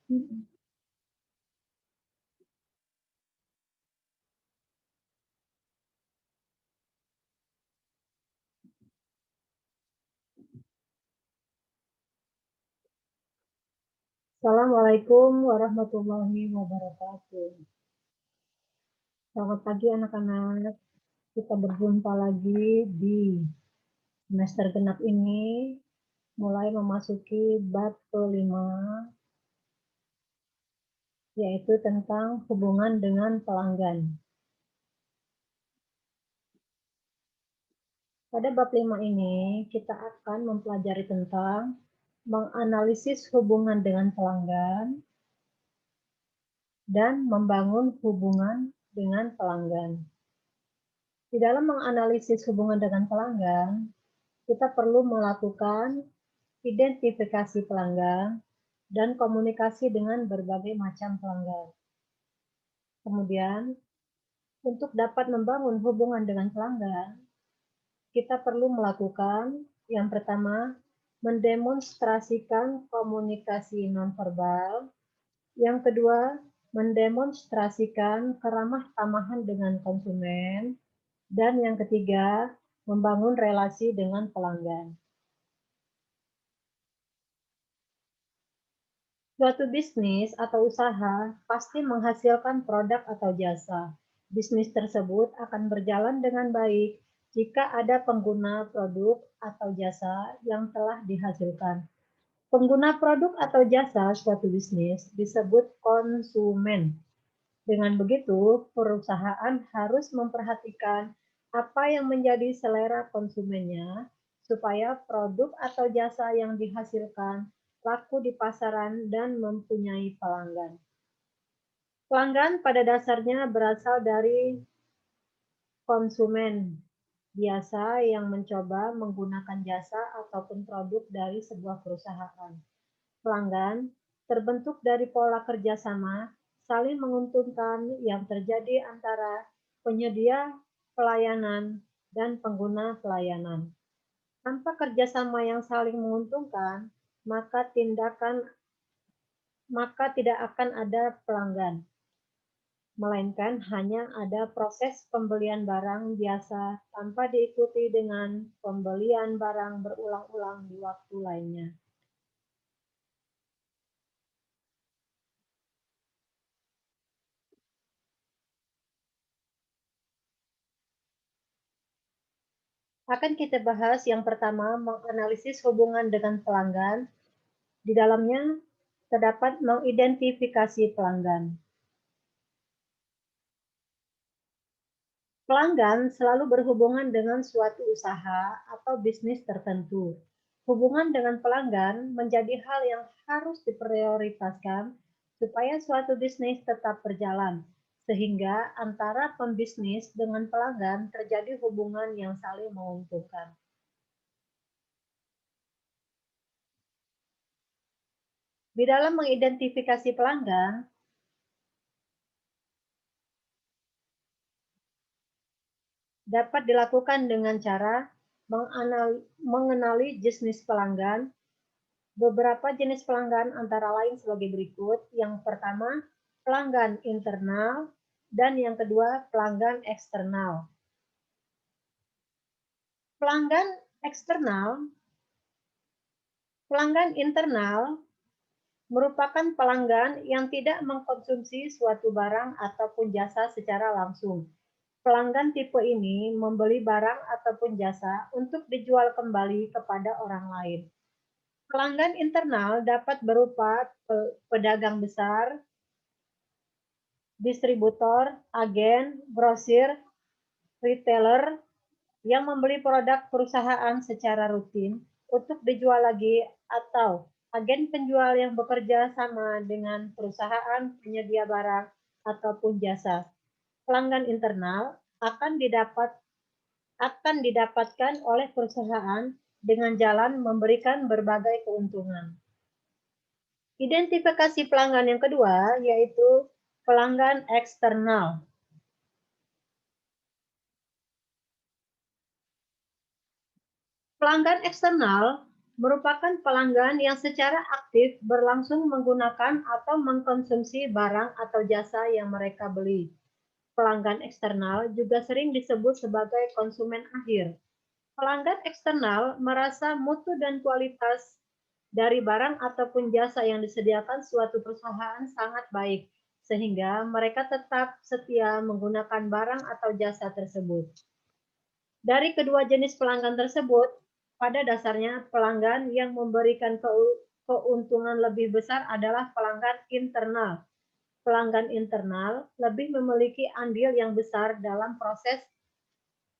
Mhm. Assalamualaikum warahmatullahi wabarakatuh. Selamat pagi anak-anak. Kita berjumpa lagi di semester genap ini, mulai memasuki bab kelima, yaitu tentang hubungan dengan pelanggan. Pada bab 5 ini, kita akan mempelajari tentang menganalisis hubungan dengan pelanggan dan membangun hubungan dengan pelanggan. Di dalam menganalisis hubungan dengan pelanggan, kita perlu melakukan identifikasi pelanggan dan komunikasi dengan berbagai macam pelanggan. Kemudian, untuk dapat membangun hubungan dengan pelanggan, kita perlu melakukan yang pertama, mendemonstrasikan komunikasi nonverbal. Yang kedua, mendemonstrasikan keramah tamahan dengan konsumen. Dan yang ketiga, membangun relasi dengan pelanggan. Suatu bisnis atau usaha pasti menghasilkan produk atau jasa. Bisnis tersebut akan berjalan dengan baik jika ada pengguna produk atau jasa yang telah dihasilkan. Pengguna produk atau jasa suatu bisnis disebut konsumen. Dengan begitu, perusahaan harus memperhatikan apa yang menjadi selera konsumennya supaya produk atau jasa yang dihasilkan laku di pasaran dan mempunyai pelanggan. Pelanggan pada dasarnya berasal dari konsumen biasa yang mencoba menggunakan jasa ataupun produk dari sebuah perusahaan. Pelanggan terbentuk dari pola kerjasama saling menguntungkan yang terjadi antara penyedia pelayanan dan pengguna pelayanan. Tanpa kerjasama yang saling menguntungkan, maka tidak akan ada pelanggan, melainkan hanya ada proses pembelian barang biasa tanpa diikuti dengan pembelian barang berulang-ulang di waktu lainnya. Akan kita bahas yang pertama, menganalisis hubungan dengan pelanggan. Di dalamnya terdapat mengidentifikasi pelanggan. Pelanggan selalu berhubungan dengan suatu usaha atau bisnis tertentu. Hubungan dengan pelanggan menjadi hal yang harus diprioritaskan supaya suatu bisnis tetap berjalan, sehingga antara pembisnis dengan pelanggan terjadi hubungan yang saling menguntungkan. Di dalam mengidentifikasi pelanggan, dapat dilakukan dengan cara mengenali jenis pelanggan. Beberapa jenis pelanggan antara lain sebagai berikut. Yang pertama, pelanggan internal, dan yang kedua, pelanggan eksternal. Pelanggan eksternal, pelanggan internal merupakan pelanggan yang tidak mengkonsumsi suatu barang ataupun jasa secara langsung. Pelanggan tipe ini membeli barang ataupun jasa untuk dijual kembali kepada orang lain. Pelanggan internal dapat berupa pedagang besar, distributor, agen, grosir, retailer yang membeli produk perusahaan secara rutin untuk dijual lagi, atau agen penjual yang bekerja sama dengan perusahaan penyedia barang ataupun jasa. Pelanggan internal akan didapatkan oleh perusahaan dengan jalan memberikan berbagai keuntungan. Identifikasi pelanggan yang kedua yaitu pelanggan eksternal. Pelanggan eksternal merupakan pelanggan yang secara aktif berlangsung menggunakan atau mengkonsumsi barang atau jasa yang mereka beli. Pelanggan eksternal juga sering disebut sebagai konsumen akhir. Pelanggan eksternal merasa mutu dan kualitas dari barang ataupun jasa yang disediakan suatu perusahaan sangat baik, sehingga mereka tetap setia menggunakan barang atau jasa tersebut. Dari kedua jenis pelanggan tersebut, pada dasarnya pelanggan yang memberikan keuntungan lebih besar adalah pelanggan internal. Pelanggan internal lebih memiliki andil yang besar dalam proses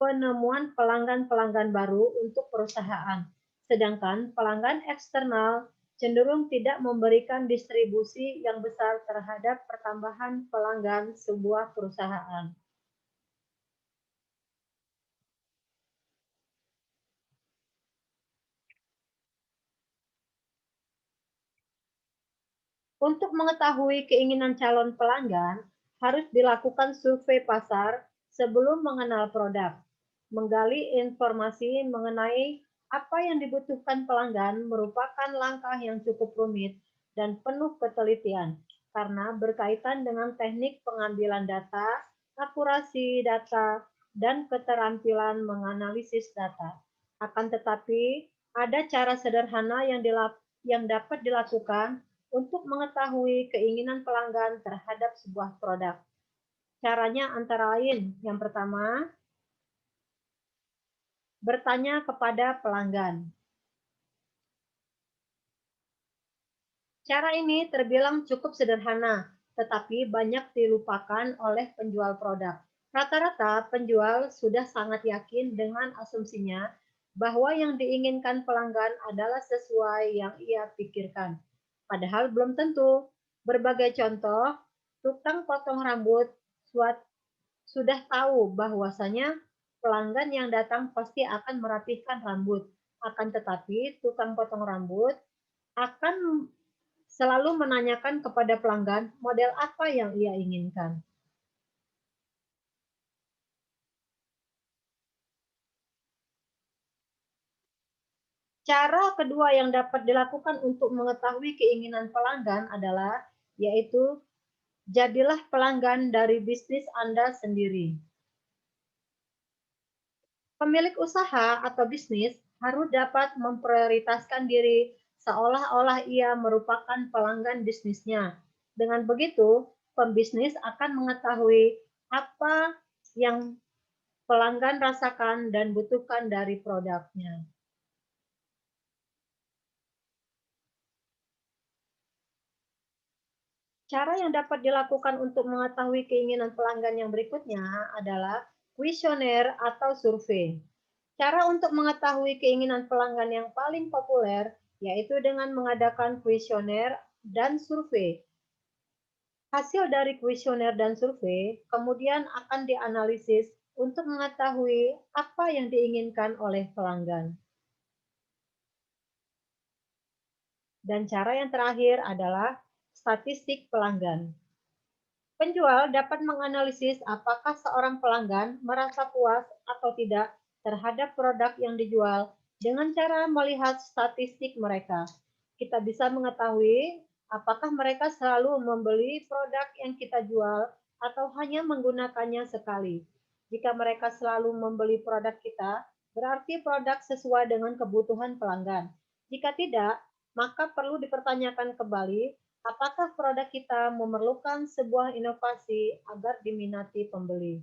penemuan pelanggan-pelanggan baru untuk perusahaan, sedangkan pelanggan eksternal cenderung tidak memberikan distribusi yang besar terhadap pertambahan pelanggan sebuah perusahaan. Untuk mengetahui keinginan calon pelanggan, harus dilakukan survei pasar sebelum mengenal produk. Menggali informasi mengenai apa yang dibutuhkan pelanggan merupakan langkah yang cukup rumit dan penuh ketelitian karena berkaitan dengan teknik pengambilan data, akurasi data, dan keterampilan menganalisis data. Akan tetapi, ada cara sederhana yang dapat dilakukan untuk mengetahui keinginan pelanggan terhadap sebuah produk. Caranya antara lain, yang pertama, bertanya kepada pelanggan. Cara ini terbilang cukup sederhana, tetapi banyak dilupakan oleh penjual produk. Rata-rata penjual sudah sangat yakin dengan asumsinya bahwa yang diinginkan pelanggan adalah sesuai yang ia pikirkan. Padahal belum tentu. Berbagai contoh, tukang potong rambut sudah tahu bahwasanya pelanggan yang datang pasti akan merapihkan rambut. Akan tetapi, tukang potong rambut akan selalu menanyakan kepada pelanggan model apa yang ia inginkan. Cara kedua yang dapat dilakukan untuk mengetahui keinginan pelanggan adalah yaitu jadilah pelanggan dari bisnis Anda sendiri. Pemilik usaha atau bisnis harus dapat memprioritaskan diri seolah-olah ia merupakan pelanggan bisnisnya. Dengan begitu, pembisnis akan mengetahui apa yang pelanggan rasakan dan butuhkan dari produknya. Cara yang dapat dilakukan untuk mengetahui keinginan pelanggan yang berikutnya adalah kuesioner atau survei. Cara untuk mengetahui keinginan pelanggan yang paling populer yaitu dengan mengadakan kuesioner dan survei. Hasil dari kuesioner dan survei kemudian akan dianalisis untuk mengetahui apa yang diinginkan oleh pelanggan. Dan cara yang terakhir adalah statistik pelanggan. Penjual dapat menganalisis apakah seorang pelanggan merasa puas atau tidak terhadap produk yang dijual dengan cara melihat statistik mereka. Kita bisa mengetahui apakah mereka selalu membeli produk yang kita jual atau hanya menggunakannya sekali. Jika mereka selalu membeli produk kita, berarti produk sesuai dengan kebutuhan pelanggan. Jika tidak, maka perlu dipertanyakan kembali apakah produk kita memerlukan sebuah inovasi agar diminati pembeli.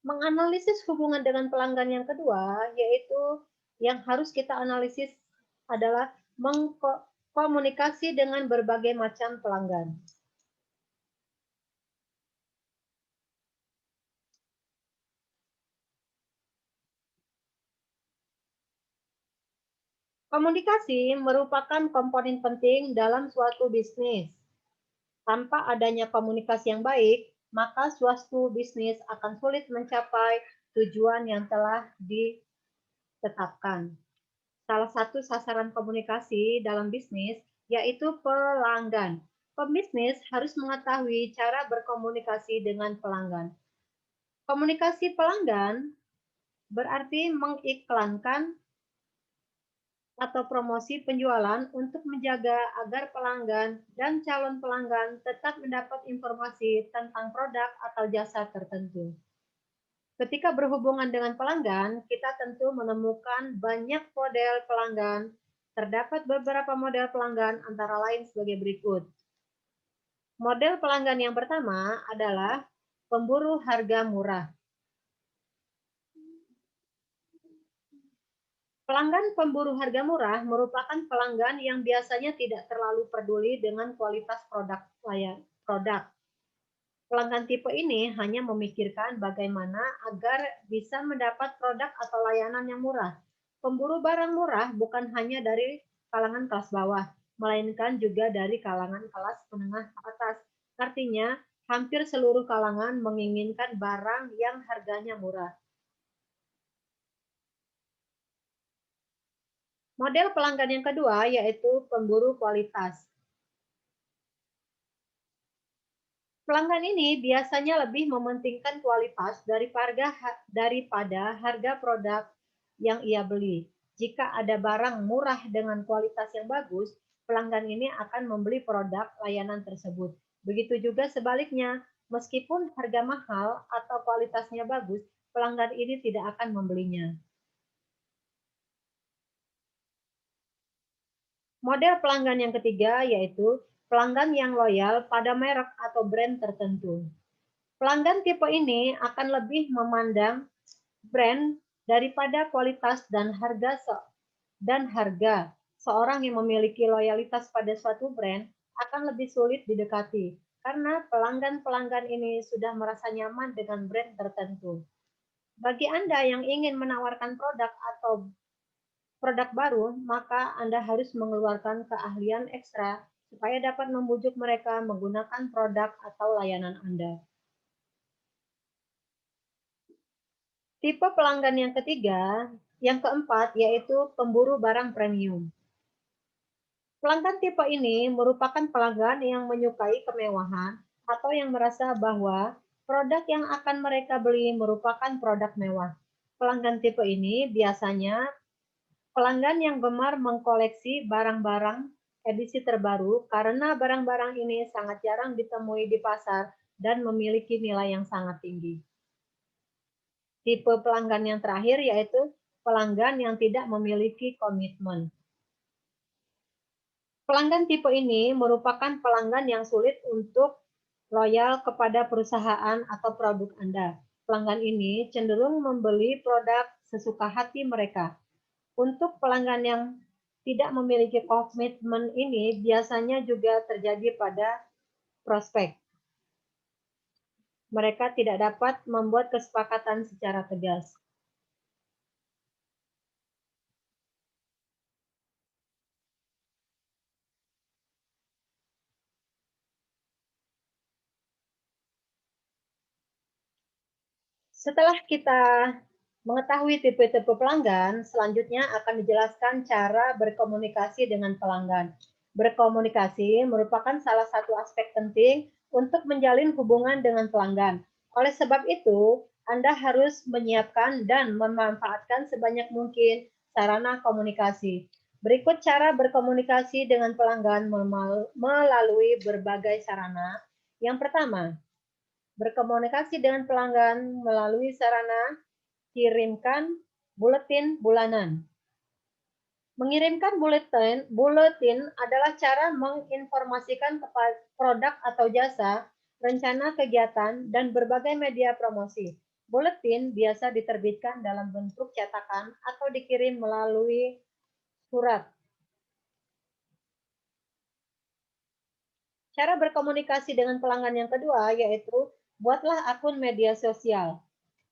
Menganalisis hubungan dengan pelanggan yang kedua, yaitu yang harus kita analisis adalah mengkomunikasi dengan berbagai macam pelanggan. Komunikasi merupakan komponen penting dalam suatu bisnis. Tanpa adanya komunikasi yang baik, maka suatu bisnis akan sulit mencapai tujuan yang telah ditetapkan. Salah satu sasaran komunikasi dalam bisnis yaitu pelanggan. Pebisnis harus mengetahui cara berkomunikasi dengan pelanggan. Komunikasi pelanggan berarti mengiklankan atau promosi penjualan untuk menjaga agar pelanggan dan calon pelanggan tetap mendapat informasi tentang produk atau jasa tertentu. Ketika berhubungan dengan pelanggan, kita tentu menemukan banyak model pelanggan. Terdapat beberapa model pelanggan antara lain sebagai berikut. Model pelanggan yang pertama adalah pemburu harga murah. Pelanggan pemburu harga murah merupakan pelanggan yang biasanya tidak terlalu peduli dengan kualitas produk. Pelanggan tipe ini hanya memikirkan bagaimana agar bisa mendapat produk atau layanan yang murah. Pemburu barang murah bukan hanya dari kalangan kelas bawah, melainkan juga dari kalangan kelas menengah ke atas. Artinya, hampir seluruh kalangan menginginkan barang yang harganya murah. Model pelanggan yang kedua yaitu pemburu kualitas. Pelanggan ini biasanya lebih mementingkan kualitas daripada harga produk yang ia beli. Jika ada barang murah dengan kualitas yang bagus, pelanggan ini akan membeli produk layanan tersebut. Begitu juga sebaliknya, meskipun harga mahal atau kualitasnya bagus, pelanggan ini tidak akan membelinya. Model pelanggan yang ketiga yaitu pelanggan yang loyal pada merek atau brand tertentu. Pelanggan tipe ini akan lebih memandang brand daripada kualitas dan harga. Seorang yang memiliki loyalitas pada suatu brand akan lebih sulit didekati karena pelanggan-pelanggan ini sudah merasa nyaman dengan brand tertentu. Bagi Anda yang ingin menawarkan produk atau produk baru, maka Anda harus mengeluarkan keahlian ekstra supaya dapat membujuk mereka menggunakan produk atau layanan Anda. Tipe pelanggan yang ketiga, yang keempat, yaitu pemburu barang premium. Pelanggan tipe ini merupakan pelanggan yang menyukai kemewahan atau yang merasa bahwa produk yang akan mereka beli merupakan produk mewah. Pelanggan tipe ini biasanya pelanggan yang gemar mengkoleksi barang-barang edisi terbaru karena barang-barang ini sangat jarang ditemui di pasar dan memiliki nilai yang sangat tinggi. Tipe pelanggan yang terakhir yaitu pelanggan yang tidak memiliki komitmen. Pelanggan tipe ini merupakan pelanggan yang sulit untuk loyal kepada perusahaan atau produk Anda. Pelanggan ini cenderung membeli produk sesuka hati mereka. Untuk pelanggan yang tidak memiliki komitmen ini biasanya juga terjadi pada prospek. Mereka tidak dapat membuat kesepakatan secara tegas. Setelah kita mengetahui tipe-tipe pelanggan, selanjutnya akan dijelaskan cara berkomunikasi dengan pelanggan. Berkomunikasi merupakan salah satu aspek penting untuk menjalin hubungan dengan pelanggan. Oleh sebab itu, Anda harus menyiapkan dan memanfaatkan sebanyak mungkin sarana komunikasi. Berikut cara berkomunikasi dengan pelanggan melalui berbagai sarana. Yang pertama, berkomunikasi dengan pelanggan melalui sarana kirimkan buletin bulanan. Mengirimkan buletin adalah cara menginformasikan kepada produk atau jasa, rencana kegiatan, dan berbagai media promosi. Buletin biasa diterbitkan dalam bentuk cetakan atau dikirim melalui surat. Cara berkomunikasi dengan pelanggan yang kedua yaitu buatlah akun media sosial.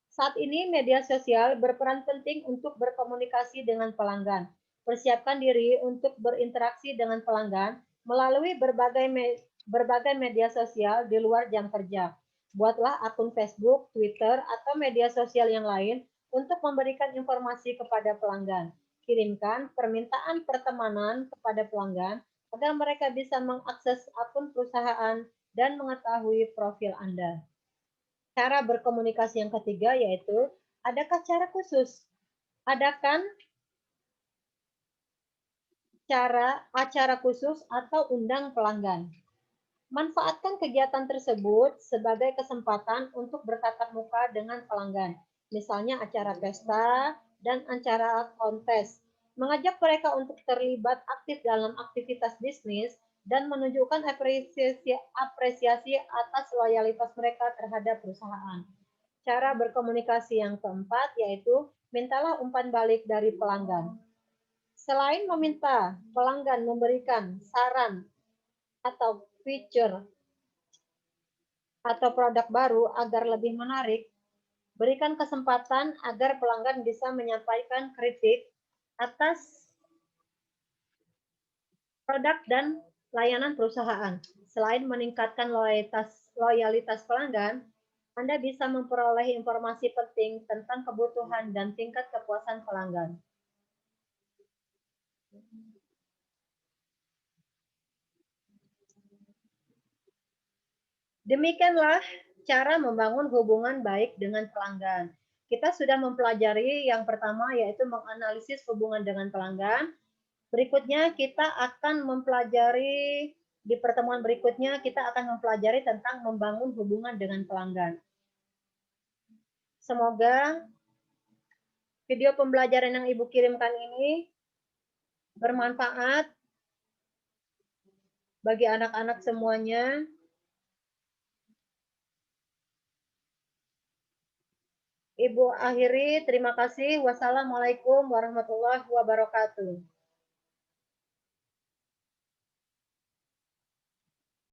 Saat ini media sosial berperan penting untuk berkomunikasi dengan pelanggan. Persiapkan diri untuk berinteraksi dengan pelanggan melalui berbagai media sosial di luar jam kerja. Buatlah akun Facebook, Twitter, atau media sosial yang lain untuk memberikan informasi kepada pelanggan. Kirimkan permintaan pertemanan kepada pelanggan agar mereka bisa mengakses akun perusahaan dan mengetahui profil Anda. Cara berkomunikasi yang ketiga yaitu, adakah cara khusus? Adakan acara khusus atau undang pelanggan. Manfaatkan kegiatan tersebut sebagai kesempatan untuk bertatap muka dengan pelanggan, misalnya acara pesta dan acara kontes. Mengajak mereka untuk terlibat aktif dalam aktivitas bisnis dan menunjukkan apresiasi atas loyalitas mereka terhadap perusahaan. Cara berkomunikasi yang keempat yaitu mintalah umpan balik dari pelanggan. Selain meminta pelanggan memberikan saran atau feature atau produk baru agar lebih menarik, berikan kesempatan agar pelanggan bisa menyampaikan kritik atas produk dan layanan perusahaan. Selain meningkatkan loyalitas pelanggan, Anda bisa memperoleh informasi penting tentang kebutuhan dan tingkat kepuasan pelanggan. Demikianlah cara membangun hubungan baik dengan pelanggan. Kita sudah mempelajari yang pertama yaitu menganalisis hubungan dengan pelanggan. Berikutnya kita akan mempelajari di pertemuan berikutnya kita akan mempelajari tentang membangun hubungan dengan pelanggan. Semoga video pembelajaran yang Ibu kirimkan ini bermanfaat bagi anak-anak semuanya. Ibu akhiri, terima kasih. Wassalamualaikum warahmatullahi wabarakatuh.